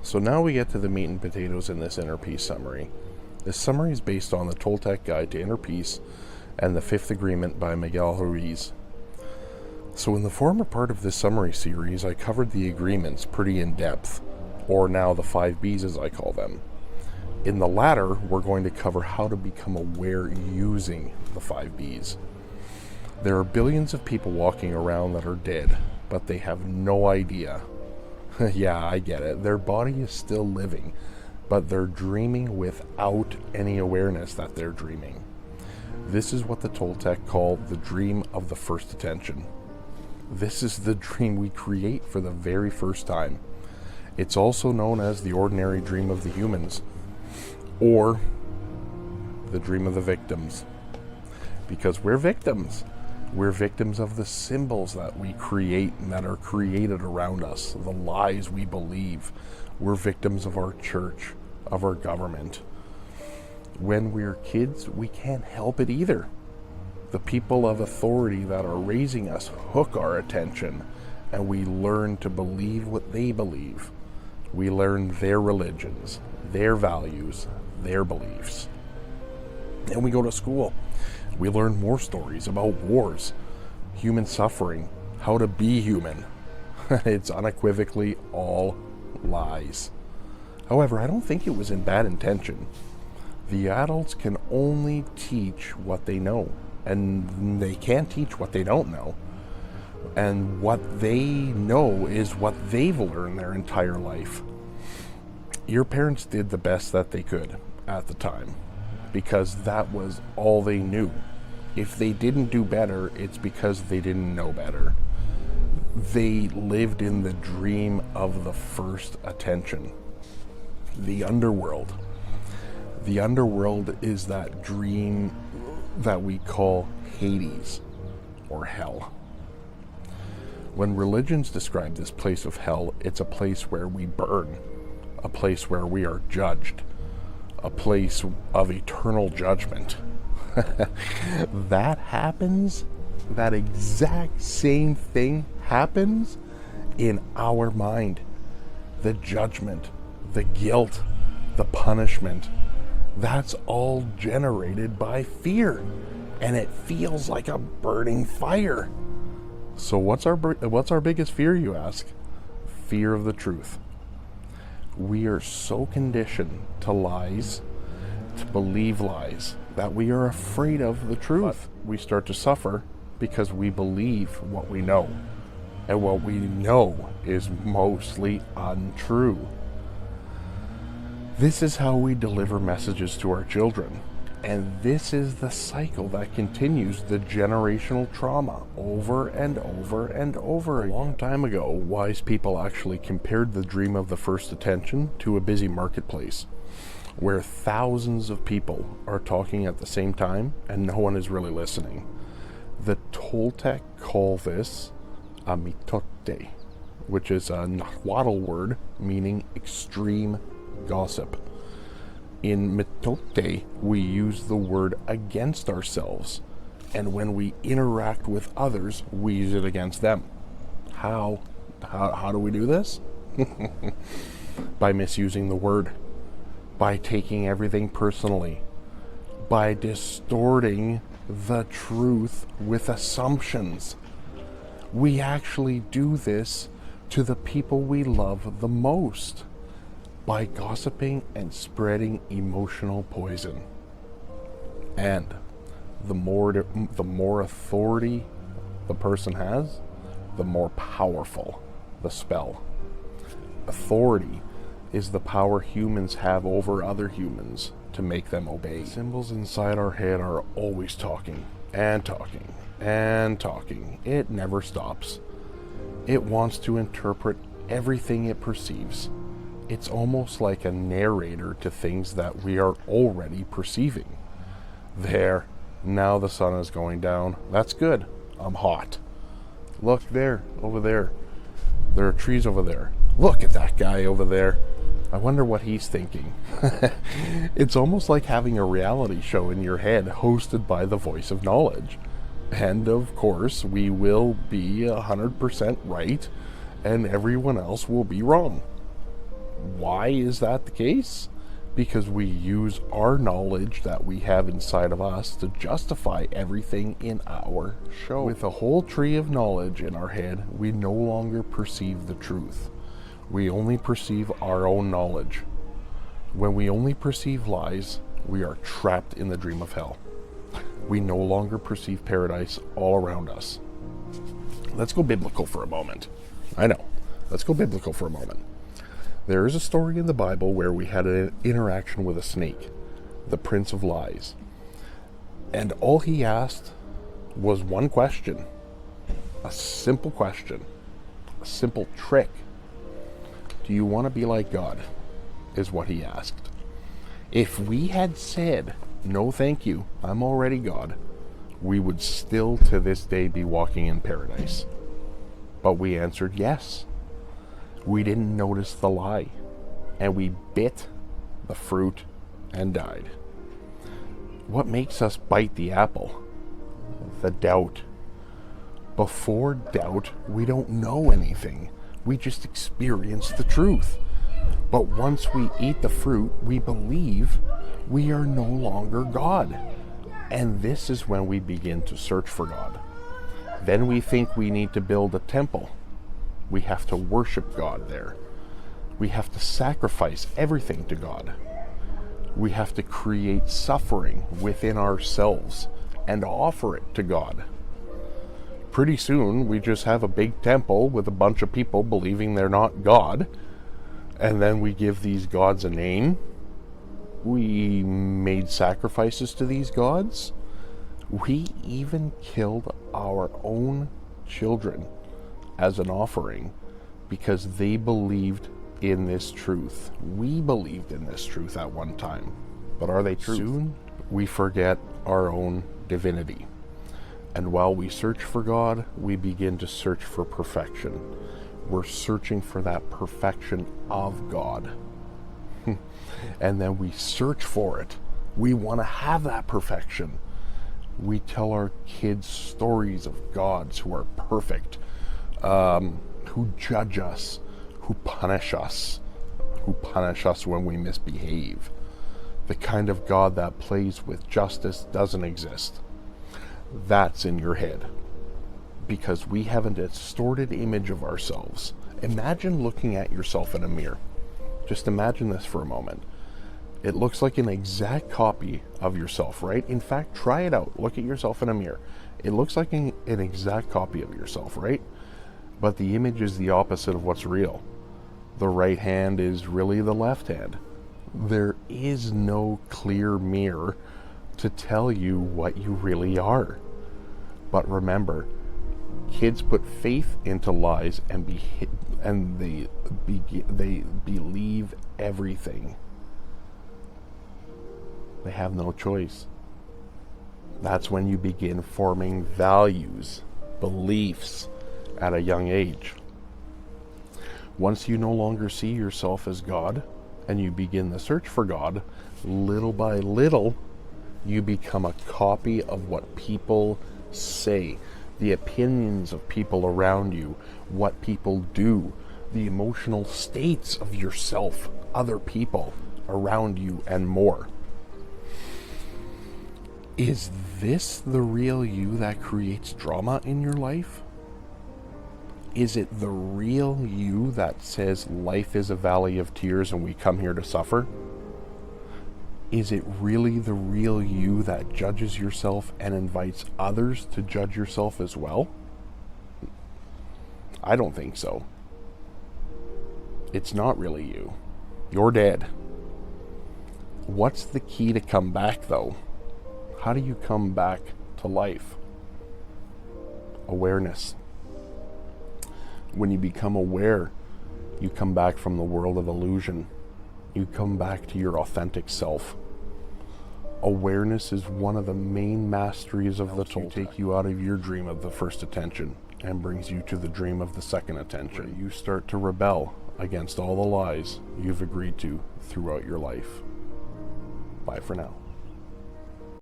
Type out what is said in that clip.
So now we get to the meat and potatoes in this Inner Peace summary. This summary is based on the Toltec Guide to Inner Peace and the Fifth Agreement by Miguel Ruiz. So in the former part of this summary series, I covered the agreements pretty in depth, or now the 5 Bs as I call them. In the latter, we're going to cover how to become aware using the 5 Bs. There are billions of people walking around that are dead, but they have no idea. Yeah, I get it. Their body is still living, but they're dreaming without any awareness that they're dreaming. This is what the Toltec call the dream of the first attention. This is the dream we create for the very first time. It's also known as the ordinary dream of the humans, or the dream of the victims. Because we're victims. We're victims of the symbols that we create and that are created around us, the lies we believe. We're victims of our church, of our government. When we're kids, we can't help it either. The people of authority that are raising us hook our attention, and we learn to believe what they believe. We learn their religions, their values, their beliefs. And we go to school. We learn more stories about wars, human suffering, how to be human. It's unequivocally all lies. However, I don't think it was in bad intention. The adults can only teach what they know, and they can't teach what they don't know. And what they know is what they've learned their entire life. Your parents did the best that they could at the time, because that was all they knew. If they didn't do better, it's because they didn't know better. They lived in the dream of the first attention. The underworld. The underworld is that dream that we call Hades, or hell. When religions describe this place of hell, it's a place where we burn, a place where we are judged, a place of eternal judgment. That happens, that exact same thing happens in our mind. The judgment, the guilt, the punishment, that's all generated by fear, and it feels like a burning fire. So what's our biggest fear, you ask? Fear of the truth. We are so conditioned to lies, to believe lies, that we are afraid of the truth. But we start to suffer because we believe what we know. And what we know is mostly untrue. This is how we deliver messages to our children. And this is the cycle that continues the generational trauma over and over and over again. A long time ago, wise people actually compared the dream of the first attention to a busy marketplace, where thousands of people are talking at the same time and no one is really listening. The Toltec call this a mitote, which is a Nahuatl word meaning extreme gossip. In mitote, we use the word against ourselves, and when we interact with others, we use it against them. How do we do this? By misusing the word, by taking everything personally, by distorting the truth with assumptions. We actually do this to the people we love the most, by gossiping and spreading emotional poison. And the more authority the person has, the more powerful the spell. Authority is the power humans have over other humans to make them obey. Symbols inside our head are always talking and talking and talking. It never stops. It wants to interpret everything it perceives. It's almost like a narrator to things that we are already perceiving. There, now the sun is going down. That's good. I'm hot. Look there, over there. There are trees over there. Look at that guy over there. I wonder what he's thinking. It's almost like having a reality show in your head hosted by the voice of knowledge. And of course, we will be 100% right, and everyone else will be wrong. Why why is that the case? Because we use our knowledge that we have inside of us to justify everything in our show. With a whole tree of knowledge in our head, we no longer perceive the truth. We only perceive our own knowledge. When we only perceive lies, we are trapped in the dream of hell. We no longer perceive paradise all around us. Let's go biblical for a moment. I know. Let's go biblical for a moment. There is a story in the Bible where we had an interaction with a snake, the prince of lies. And all he asked was one question. A simple question. A simple trick. Do you want to be like God? Is what he asked. If we had said, no thank you, I'm already God, we would still to this day be walking in paradise. But we answered yes. We didn't notice the lie, and we bit the fruit and died. What makes us bite the apple? The doubt. Before doubt, we don't know anything. We just experience the truth. But once we eat the fruit, we believe we are no longer God. And this is when we begin to search for God. Then we think we need to build a temple. We have to worship God there. We have to sacrifice everything to God. We have to create suffering within ourselves and offer it to God. Pretty soon, we just have a big temple with a bunch of people believing they're not God. And then we give these gods a name. We made sacrifices to these gods. We even killed our own children as an offering because they believed in this truth. We believed in this truth at one time, but are they true? Soon we forget our own divinity. And while we search for God, we begin to search for perfection. We're searching for that perfection of God. And then we search for it. We want to have that perfection. We tell our kids stories of gods who are perfect, who judge us, who punish us when we misbehave. The kind of God that plays with justice doesn't exist. That's in your head. Because we have a distorted image of ourselves. Imagine looking at yourself in a mirror. Just imagine this for a moment. It looks like an exact copy of yourself, right? In fact, try it out. Look at yourself in a mirror. It looks like an exact copy of yourself, right? But the image is the opposite of what's real. The right hand is really the left hand. There is no clear mirror to tell you what you really are. But remember, kids put faith into lies and they believe everything. They have no choice. That's when you begin forming values, beliefs at a young age. Once you no longer see yourself as God and you begin the search for God, little by little, you become a copy of what people say, the opinions of people around you, what people do, the emotional states of yourself, other people around you, and more. Is this the real you that creates drama in your life? Is it the real you that says life is a valley of tears and we come here to suffer? Is it really the real you that judges yourself and invites others to judge yourself as well? I don't think so. It's not really you. You're dead. What's the key to come back, though? How do you come back to life? Awareness. When you become aware, you come back from the world of illusion. You come back to your authentic self. Awareness is one of the main masteries of the Toltec. Take you out of your dream of the first attention and brings you to the dream of the second attention. You start to rebel against all the lies you've agreed to throughout your life. Bye for now.